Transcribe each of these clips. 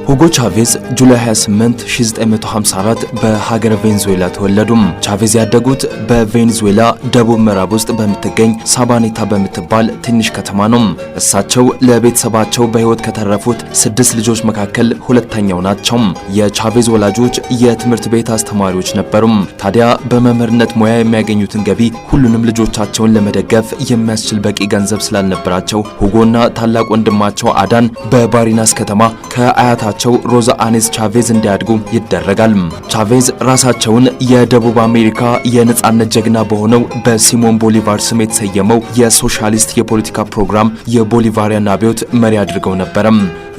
ሁጎ ቻቬዝ ጁላይ 28 1954 በሀገረ ቬንዙዌላ ተወለዱ። ቻቬዝ ያደጉት በቬንዙዌላ ደቡብ ምዕራብ ውስጥ በምትገኝ ሳባኔታ በምትባል ትንሽ ከተማ ነው። እሳቸው ለቤተሰባቸው በህይወት ከተረፉት 6 ልጆች መካከል ሁለተኛው ናቸው። የቻቬዝ ወላጆች የትምህርት ቤት አስተማሪዎች ነበሩ። ታዲያ በመምህርነት ሙያ የሚያገኙትን ገቢ ሁሉንም ልጆቻቸውን ለመደገፍ የሚያስችል በቂ ገንዘብ ስላልነበራቸው ሁጎና ታላቅ ወንድማቸው አዳን በባሪናስ ከተማ ከአያታቸው ሮዛ አኔስ ቻቬዝ እንዲያድጉ ይደረጋል። ቻቬዝ ራሳቸውን የደቡብ አሜሪካ የነጻነት ጀግና በሆነው በሲሞን ቦሊቫር ስም የተሰየመው የሶሻሊስት የፖለቲካ ፕሮግራም የቦሊቫሪያን አብዮት መሪ አድርገው ነበር።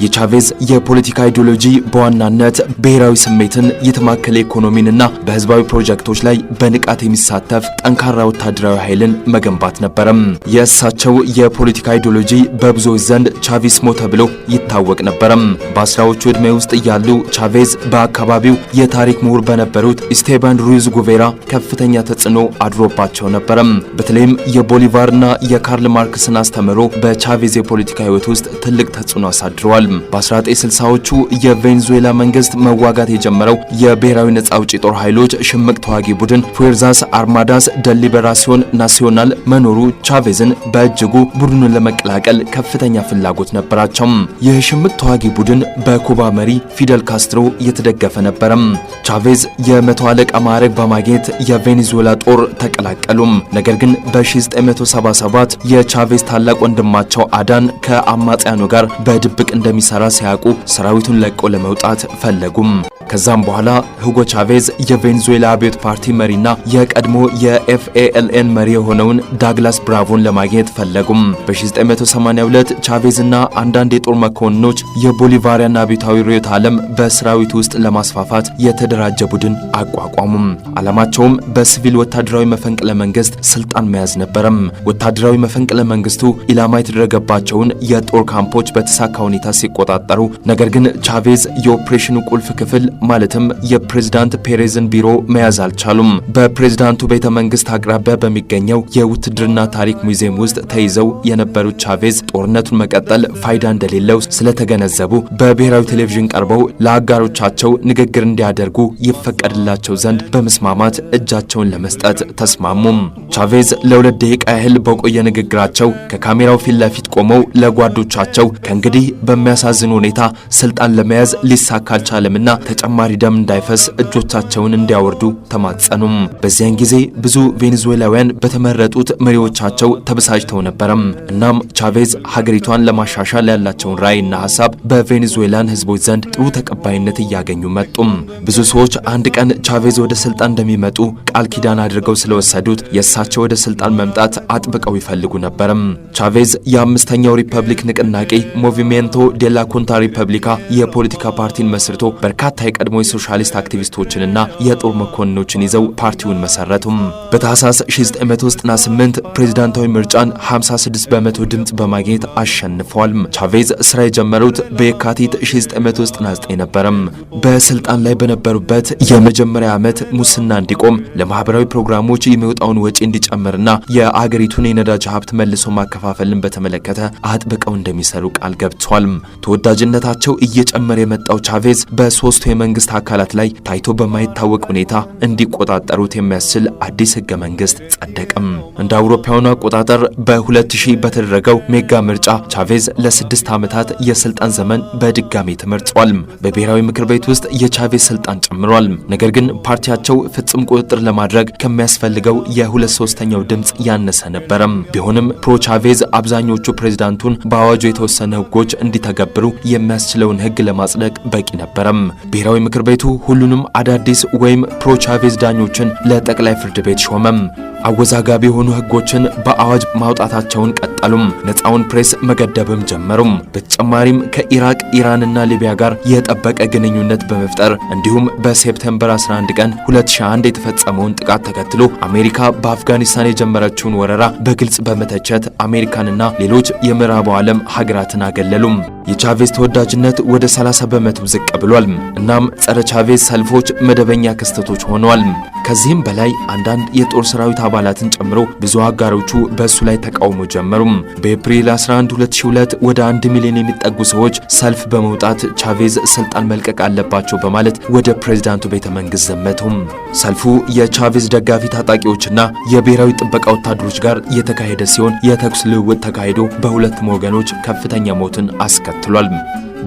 የቻቬዝ የፖለቲካ አይዲዮሎጂ በዋናነት ብሔራዊ ስሜትን የተማከለ ኢኮኖሚንና በህዝባዊ ፕሮጀክቶች ላይ በንቃት የሚሳተፍ ጠንካራ ወታደራዊ ኃይልን መገንባት ነበር። የእሳቸው የፖለቲካ አይዲዮሎጂ በብዙዎች ዘንድ ቻቪስሞ ተብሎ ይታወቅ ነበር። በአስራዎቹ ዕድሜ ውስጥ እያሉ ቻቬዝ በአካባቢው የታሪክ ምሁር በነበሩት ኢስቴባን ሩይዝ ጉቬራ ከፍተኛ ተጽዕኖ አድሮባቸው ነበር። በተለይም የቦሊቫርና የካርል ማርክስን አስተምሮ በቻቬዝ የፖለቲካ ህይወት ውስጥ ትልቅ ተጽዕኖ አሳድረዋል። በ1960ዎቹ የቬንዙዌላ መንግስት መዋጋት የጀመረው የብሔራዊ ነጻ አውጪ ጦር ኃይሎች ሽምቅ ተዋጊ ቡድን ፉዌርዛስ አርማዳስ ደ ሊበራሲዮን ናሲዮናል መኖሩ ቻቬዝን በእጅጉ ቡድኑን ለመቀላቀል ከፍተኛ ፍላጎት ነበራቸው። ይህ ሽምቅ ተዋጊ ቡድን በኩባ መሪ ፊደል ካስትሮ የተደገፈ ነበር። ቻቬዝ የመቶ አለቃ ማዕረግ በማግኘት የቬኔዙዌላ ጦር ተቀላቀሉ። ነገር ግን በ1977 የቻቬዝ ታላቅ ወንድማቸው አዳን ከአማጽያኑ ጋር በድብቅ እንደሚሰራ ሲያውቁ ሰራዊቱን ለቀው ለመውጣት ፈለጉም። ከዛም በኋላ ሁጎ ቻቬዝ የቬንዙዌላ አብዮት ፓርቲ መሪና የቀድሞ የኤፍኤኤልኤን መሪ የሆነውን ዳግላስ ብራቮን ለማግኘት ፈለጉም። በ1982 ቻቬዝና አንዳንድ የጦር መኮንኖች የቦሊቫሪያን አብዮታዊ ርዕዮተ ዓለም በሰራዊቱ ውስጥ ለማስፋፋት የተደራጀ ቡድን አቋቋሙም። ዓላማቸውም በሲቪል ወታደራዊ መፈንቅለ መንግስት ስልጣን መያዝ ነበረም። ወታደራዊ መፈንቅለ መንግስቱ ኢላማ የተደረገባቸውን የጦር ካምፖች በተሳካ ሁኔታ ሲቆጣጠሩ፣ ነገር ግን ቻቬዝ የኦፕሬሽኑ ቁልፍ ክፍል ማለትም የፕሬዝዳንት ፔሬዝን ቢሮ መያዝ አልቻሉም። በፕሬዝዳንቱ ቤተ መንግስት አቅራቢያ በሚገኘው የውትድርና ታሪክ ሙዚየም ውስጥ ተይዘው የነበሩት ቻቬዝ ጦርነቱን መቀጠል ፋይዳ እንደሌለው ስለተገነዘቡ በብሔራዊ ቴሌቪዥን ቀርበው ለአጋሮቻቸው ንግግር እንዲያደርጉ ይፈቀድላቸው ዘንድ በመስማማት እጃቸውን ለመስጠት ተስማሙም። ቻቬዝ ለ2 ደቂቃ ያህል በቆየ ንግግራቸው ከካሜራው ፊት ለፊት ቆመው ለጓዶቻቸው ከእንግዲህ በሚያሳዝን ሁኔታ ስልጣን ለመያዝ ሊሳካ አልቻለምና ተጨማሪ ደም እንዳይፈስ እጆቻቸውን እንዲያወርዱ ተማጸኑም። በዚያን ጊዜ ብዙ ቬኔዙዌላውያን በተመረጡት መሪዎቻቸው ተበሳጭተው ነበርም። እናም ቻቬዝ ሀገሪቷን ለማሻሻል ያላቸውን ራዕይና ሐሳብ በቬኔዙዌላን ህዝቦች ዘንድ ጥሩ ተቀባይነት እያገኙ መጡም። ብዙ ሰዎች አንድ ቀን ቻቬዝ ወደ ስልጣን እንደሚመጡ ቃል ኪዳን አድርገው ስለወሰዱት የእሳቸው ወደ ስልጣን መምጣት አጥብቀው ይፈልጉ ነበርም። ቻቬዝ የአምስተኛው ሪፐብሊክ ንቅናቄ ሞቪሜንቶ ዴላ ኮንታ ሪፐብሊካ የፖለቲካ ፓርቲን መስርቶ በርካታ የቀድሞ የሶሻሊስት አክቲቪስቶችንና የጦር መኮንኖችን ይዘው ፓርቲውን መሰረቱም። በታህሳስ 1998 ፕሬዝዳንታዊ ምርጫን 56 በመቶ ድምጽ በማግኘት አሸንፈዋል። ቻቬዝ ስራ የጀመሩት በየካቲት 1999 ነበርም። በስልጣን ላይ በነበሩበት የመጀመሪያ ዓመት ሙስና እንዲቆም፣ ለማህበራዊ ፕሮግራሞች የሚወጣውን ወጪ እንዲጨምርና የአገሪቱን የነዳጅ ሀብት መልሶ ማከፋፈልን በተመለከተ አጥብቀው እንደሚሰሩ ቃል ገብቷል። ተወዳጅነታቸው እየጨመረ የመጣው ቻቬዝ በሶስቱ የመንግስት አካላት ላይ ታይቶ በማይታወቅ ሁኔታ እንዲቆጣጠሩት የሚያስችል አዲስ ህገ መንግስት ጸደቀም። እንደ አውሮፓውያኑ አቆጣጠር በ2000 በተደረገው ሜጋ ምርጫ ቻቬዝ ለ6 ዓመታት የስልጣን ዘመን በድጋሚ ተመርጧል። በብሔራዊ ምክር ቤት ውስጥ የቻቬዝ ስልጣን ጨምሯል። ነገር ግን ፓርቲያቸው ፍጹም ቁጥጥር ለማድረግ ከሚያስፈልገው የ2/3 ድምጽ ያነሰ ነበረም። ቢሆንም ፕሮ ቻቬዝ አብዛኞቹ ፕሬዝዳንቱን በአዋጁ የተወሰነ ህጎች እንዲተገብሩ የሚያስችለውን ህግ ለማጽደቅ በቂ ነበረም። ብሔራዊ ምክር ቤቱ ሁሉንም አዳዲስ ወይም ፕሮ ቻቬዝ ዳኞችን ለጠቅላይ ፍርድ ቤት ሾመም። አወዛጋቢ የሆኑ ህጎችን በአዋጅ ማውጣታቸውን ቀጠሉም። ነፃውን ፕሬስ መገደብም ጀመሩም። በተጨማሪም ከኢራቅ፣ ኢራንና ሊቢያ ጋር የጠበቀ ግንኙነት በመፍጠር እንዲሁም በሴፕቴምበር 11 ቀን 2001 የተፈጸመውን ጥቃት ተከትሎ አሜሪካ በአፍጋኒስታን የጀመረችውን ወረራ በግልጽ በመተቸት አሜሪካንና ሌሎች የምዕራቡ ዓለም ሀገራትን አገለሉም። የቻቬዝ ተወዳጅነት ወደ 30 በመቶ ዝቅ ብሏል። እናም ጸረ ቻቬዝ ሰልፎች መደበኛ ክስተቶች ሆነዋል። ከዚህም በላይ አንዳንድ የጦር ሰራዊት አባላትን ጨምሮ ብዙ አጋሮቹ በእሱ ላይ ተቃውሞ ጀመሩ። በኤፕሪል 11 2002 ወደ 1 ሚሊዮን የሚጠጉ ሰዎች ሰልፍ በመውጣት ቻቬዝ ስልጣን መልቀቅ አለባቸው በማለት ወደ ፕሬዝዳንቱ ቤተ መንግስት ዘመቱ። ሰልፉ የቻቬዝ ደጋፊ ታጣቂዎችና የብሔራዊ ጥበቃ ወታደሮች ጋር የተካሄደ ሲሆን የተኩስ ልውውጥ ተካሂዶ በሁለቱም ወገኖች ከፍተኛ ሞትን አስከትሏል።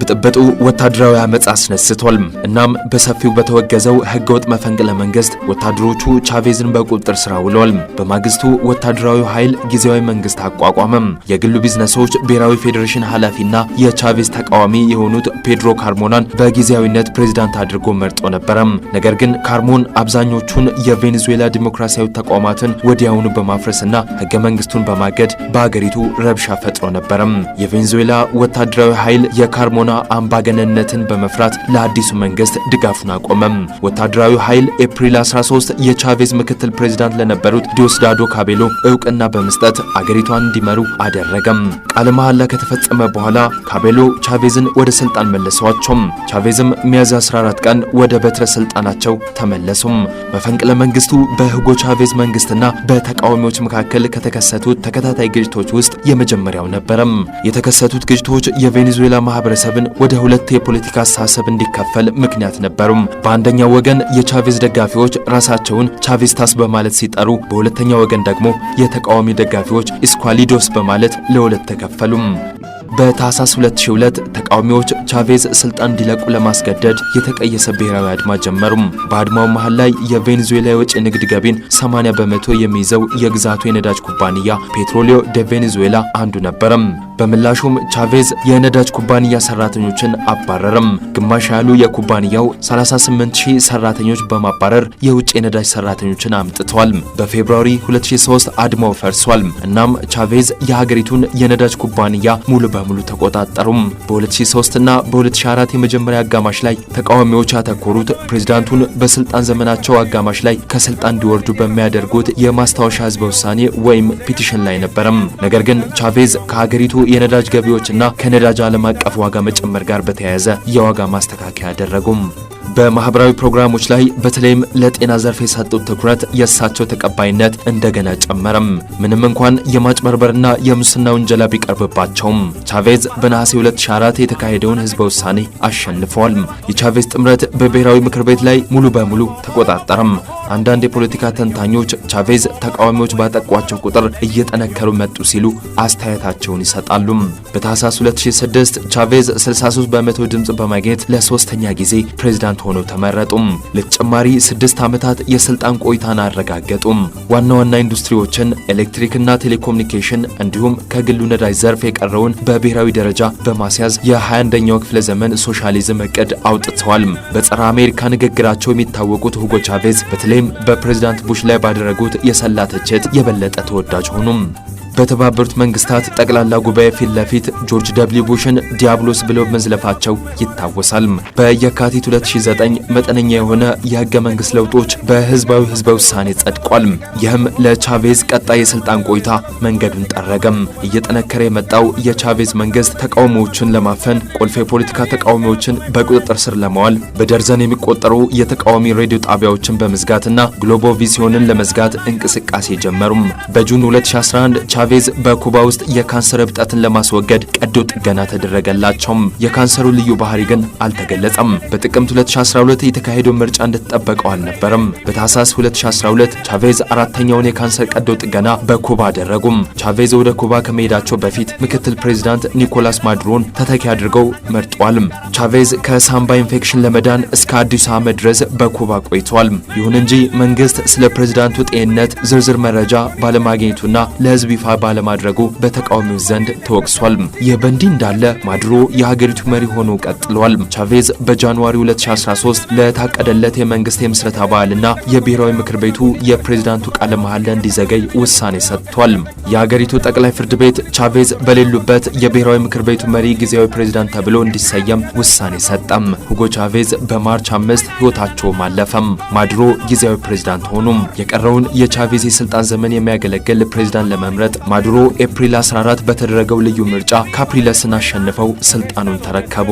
ብጥብጡ ወታደራዊ አመጽ አስነስቷል። እናም በሰፊው በተወገዘው ህገወጥ መፈንቅለ መንግስት ወታደሮቹ ቻቬዝን በቁጥጥር ስር አውለዋል። በማግስቱ ወታደራዊ ኃይል ጊዜያዊ መንግስት አቋቋመ። የግሉ ቢዝነሶች ብሔራዊ ፌዴሬሽን ኃላፊና የቻቬዝ ተቃዋሚ የሆኑት ፔድሮ ካርሞናን በጊዜያዊነት ፕሬዝዳንት አድርጎ መርጦ ነበረ። ነገር ግን ካርሞን አብዛኞቹን የቬኔዙዌላ ዲሞክራሲያዊ ተቋማትን ወዲያውኑ በማፍረስና ህገ መንግስቱን በማገድ በአገሪቱ ረብሻ ፈጥሮ ነበረ። የቬኔዙዌላ ወታደራዊ ኃይል የካርሞን አምባገነንነትን በመፍራት ለአዲሱ መንግስት ድጋፉን አቆመም። ወታደራዊ ኃይል ኤፕሪል 13 የቻቬዝ ምክትል ፕሬዝዳንት ለነበሩት ዲዮስዳዶ ካቤሎ እውቅና በመስጠት አገሪቷን እንዲመሩ አደረገም። ቃለ መሐላ ከተፈጸመ በኋላ ካቤሎ ቻቬዝን ወደ ስልጣን መለሷቸው። ቻቬዝም ሚያዝያ 14 ቀን ወደ በትረ ስልጣናቸው ተመለሱም። መፈንቅለ መንግስቱ በሁጎ ቻቬዝ መንግስትና በተቃዋሚዎች መካከል ከተከሰቱት ተከታታይ ግጭቶች ውስጥ የመጀመሪያው ነበረም። የተከሰቱት ግጭቶች የቬኔዙዌላ ማህበረሰብ ወደ ሁለት የፖለቲካ አስተሳሰብ እንዲከፈል ምክንያት ነበሩ። በአንደኛው ወገን የቻቬዝ ደጋፊዎች ራሳቸውን ቻቬስታስ በማለት ሲጠሩ፣ በሁለተኛው ወገን ደግሞ የተቃዋሚ ደጋፊዎች ኢስኳሊዶስ በማለት ለሁለት ተከፈሉ። በታህሳስ 2002 ተቃዋሚዎች ቻቬዝ ስልጣን እንዲለቁ ለማስገደድ የተቀየሰ ብሔራዊ አድማ ጀመሩ። በአድማው መሃል ላይ የቬኔዙዌላ የወጪ ንግድ ገቢን 80 በመቶ የሚይዘው የግዛቱ የነዳጅ ኩባንያ ፔትሮሊዮ ደ ቬኔዙዌላ አንዱ ነበረ። በምላሹም ቻቬዝ የነዳጅ ኩባንያ ሰራተኞችን አባረረም። ግማሽ ያሉ የኩባንያው 38000 ሰራተኞች በማባረር የውጭ የነዳጅ ሰራተኞችን አምጥተዋል። በፌብሩዋሪ 2003 አድማው ፈርሷል። እናም ቻቬዝ የሀገሪቱን የነዳጅ ኩባንያ ሙሉ በሙሉ ተቆጣጠሩም። በ2003 እና በ2004 የመጀመሪያ አጋማሽ ላይ ተቃዋሚዎች ያተኮሩት ፕሬዝዳንቱን በስልጣን ዘመናቸው አጋማሽ ላይ ከስልጣን እንዲወርዱ በሚያደርጉት የማስታወሻ ህዝበ ውሳኔ ወይም ፒቲሽን ላይ ነበረም። ነገር ግን ቻቬዝ ከሀገሪቱ የነዳጅ ገቢዎችና ከነዳጅ ዓለም አቀፍ ዋጋ መጨመር ጋር በተያያዘ የዋጋ ማስተካከያ አደረጉም። በማህበራዊ ፕሮግራሞች ላይ በተለይም ለጤና ዘርፍ የሰጡት ትኩረት የእሳቸው ተቀባይነት እንደገና ጨመረም። ምንም እንኳን የማጭበርበርና የሙስና ወንጀላ ቢቀርብባቸውም ቻቬዝ በነሐሴ 2004 የተካሄደውን ህዝበ ውሳኔ አሸንፈዋል። የቻቬዝ ጥምረት በብሔራዊ ምክር ቤት ላይ ሙሉ በሙሉ ተቆጣጠረም። አንዳንድ የፖለቲካ ተንታኞች ቻቬዝ ተቃዋሚዎች ባጠቋቸው ቁጥር እየጠነከሩ መጡ ሲሉ አስተያየታቸውን ይሰጣሉ። በታህሳስ 2006 ቻቬዝ 63 በመቶ ድምጽ በማግኘት ለሶስተኛ ጊዜ ፕሬዝዳንት ሆነው ተመረጡም። ለተጨማሪ 6 ዓመታት የስልጣን ቆይታን አረጋገጡም። ዋና ዋና ኢንዱስትሪዎችን፣ ኤሌክትሪክና ቴሌኮሙኒኬሽን እንዲሁም ከግሉ ነዳጅ ዘርፍ የቀረውን በብሔራዊ ደረጃ በማስያዝ የ21ኛው ክፍለ ዘመን ሶሻሊዝም እቅድ አውጥተዋል። በጸረ አሜሪካ ንግግራቸው የሚታወቁት ሁጎ ቻቬዝ በተለይም በፕሬዝዳንት ቡሽ ላይ ባደረጉት የሰላ ትችት የበለጠ ተወዳጅ ሆኑም። በተባበሩት መንግስታት ጠቅላላ ጉባኤ ፊት ለፊት ጆርጅ ደብሊው ቡሽን ዲያብሎስ ብለው መዝለፋቸው ይታወሳል። በየካቲት 2009 መጠነኛ የሆነ የህገ መንግስት ለውጦች በህዝባዊ ውሳኔ ጸድቋል። ይህም ለቻቬዝ ቀጣይ የስልጣን ቆይታ መንገዱን ጠረገም። እየጠነከረ የመጣው የቻቬዝ መንግስት ተቃውሞዎችን ለማፈን፣ ቁልፍ የፖለቲካ ተቃዋሚዎችን በቁጥጥር ስር ለማዋል፣ በደርዘን የሚቆጠሩ የተቃዋሚ ሬዲዮ ጣቢያዎችን በመዝጋትና ግሎቦቪሲዮንን ለመዝጋት እንቅስቃሴ ጀመሩም። በጁን 2011 ቻቬዝ በኩባ ውስጥ የካንሰር እብጠትን ለማስወገድ ቀዶ ጥገና ተደረገላቸው። የካንሰሩ ልዩ ባህሪ ግን አልተገለጸም። በጥቅምት 2012 የተካሄደው ምርጫ እንደተጠበቀው አልነበረም። በታህሳስ 2012 ቻቬዝ አራተኛውን የካንሰር ቀዶ ጥገና በኩባ አደረጉም። ቻቬዝ ወደ ኩባ ከመሄዳቸው በፊት ምክትል ፕሬዝዳንት ኒኮላስ ማዱሮን ተተኪ አድርገው መርጧል። ቻቬዝ ከሳምባ ኢንፌክሽን ለመዳን እስከ አዲሱ ዓመት ድረስ በኩባ ቆይቷል። ይሁን እንጂ መንግስት ስለ ፕሬዝዳንቱ ጤንነት ዝርዝር መረጃ ባለማግኘቱና ለህዝብ ይፋ ባለማድረጉ በተቃዋሚዎች ዘንድ ተወቅሷል። ይህ በእንዲህ እንዳለ ማዱሮ የሀገሪቱ መሪ ሆኖ ቀጥሏል። ቻቬዝ በጃንዋሪ 2013 ለታቀደለት የመንግስት የምስረታ በዓልና የብሔራዊ ምክር ቤቱ የፕሬዝዳንቱ ቃለ መሐላ እንዲዘገይ ውሳኔ ሰጥቷል። የሀገሪቱ ጠቅላይ ፍርድ ቤት ቻቬዝ በሌሉበት የብሔራዊ ምክር ቤቱ መሪ ጊዜያዊ ፕሬዝዳንት ተብሎ እንዲሰየም ውሳኔ ሰጠም። ሁጎ ቻቬዝ በማርች 5 ህይወታቸው ማለፈም። ማዱሮ ጊዜያዊ ፕሬዝዳንት ሆኑም። የቀረውን የቻቬዝ የስልጣን ዘመን የሚያገለግል ፕሬዝዳንት ለመምረጥ ማዱሮ ኤፕሪል 14 በተደረገው ልዩ ምርጫ ካፕሪለስን አሸንፈው ስልጣኑን ተረከቡ።